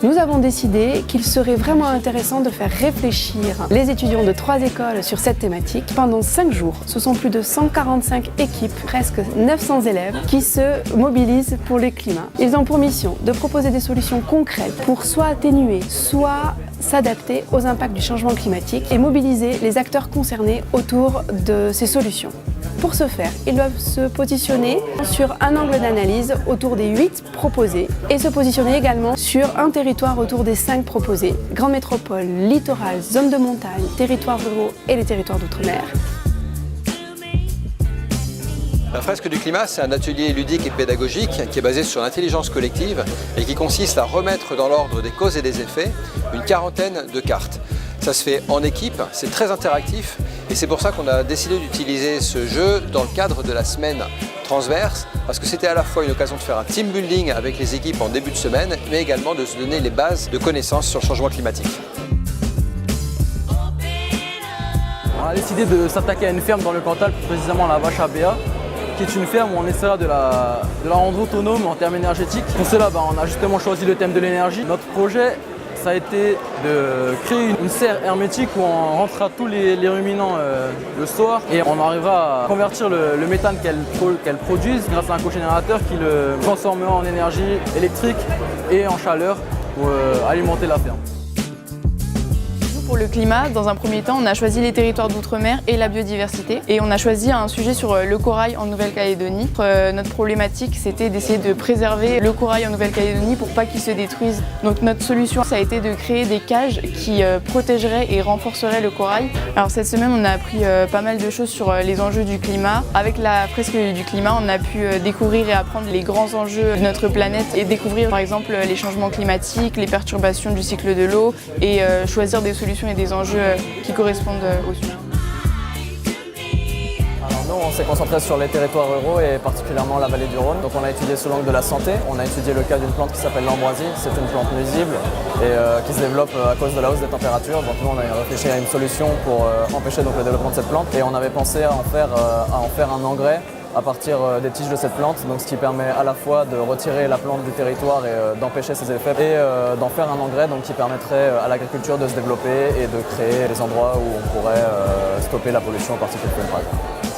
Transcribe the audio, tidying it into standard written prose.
Nous avons décidé qu'il serait vraiment intéressant de faire réfléchir les étudiants de 3 écoles sur cette thématique. Pendant 5 jours, ce sont plus de 145 équipes, presque 900 élèves qui se mobilisent pour le climat. Ils ont pour mission de proposer des solutions concrètes pour soit atténuer, soit s'adapter aux impacts du changement climatique et mobiliser les acteurs concernés autour de ces solutions. Pour ce faire, ils doivent se positionner sur un angle d'analyse autour des 8 proposés et se positionner également sur un territoire autour des 5 proposés, grande métropole, littoral, zone de montagne, territoires ruraux et les territoires d'outre-mer. La fresque du climat, c'est un atelier ludique et pédagogique qui est basé sur l'intelligence collective et qui consiste à remettre dans l'ordre des causes et des effets une quarantaine de cartes. Ça se fait en équipe, c'est très interactif et c'est pour ça qu'on a décidé d'utiliser ce jeu dans le cadre de la semaine transverse parce que c'était à la fois une occasion de faire un team building avec les équipes en début de semaine mais également de se donner les bases de connaissances sur le changement climatique. On a décidé de s'attaquer à une ferme dans le Cantal, plus précisément la Vache à Béa, qui est une ferme où on essaiera de la rendre autonome en termes énergétiques. Pour cela, on a justement choisi le thème de l'énergie. Notre projet, ça a été de créer une serre hermétique où on rentrera tous les ruminants le soir et on arrivera à convertir le méthane qu'elles produisent grâce à un cogénérateur qui le transformera en énergie électrique et en chaleur pour alimenter la ferme. Pour le climat, dans un premier temps, on a choisi les territoires d'outre-mer et la biodiversité. Et on a choisi un sujet sur le corail en Nouvelle-Calédonie. Notre problématique, c'était d'essayer de préserver le corail en Nouvelle-Calédonie pour pas qu'il se détruise. Donc notre solution, ça a été de créer des cages qui protégeraient et renforceraient le corail. Alors cette semaine, on a appris pas mal de choses sur les enjeux du climat. Avec la fresque du climat, on a pu découvrir et apprendre les grands enjeux de notre planète et découvrir par exemple les changements climatiques, les perturbations du cycle de l'eau et choisir des solutions et des enjeux qui correspondent au sujet. Alors nous, on s'est concentré sur les territoires ruraux et particulièrement la vallée du Rhône. Donc on a étudié sous l'angle de la santé, on a étudié le cas d'une plante qui s'appelle l'ambroisie. C'est une plante nuisible et qui se développe à cause de la hausse des températures. Donc nous, on a réfléchi à une solution pour empêcher donc, le développement de cette plante et on avait pensé à en faire un engrais à partir des tiges de cette plante, donc ce qui permet à la fois de retirer la plante du territoire et d'empêcher ses effets et d'en faire un engrais donc, qui permettrait à l'agriculture de se développer et de créer des endroits où on pourrait stopper la pollution aux particules PM par exemple.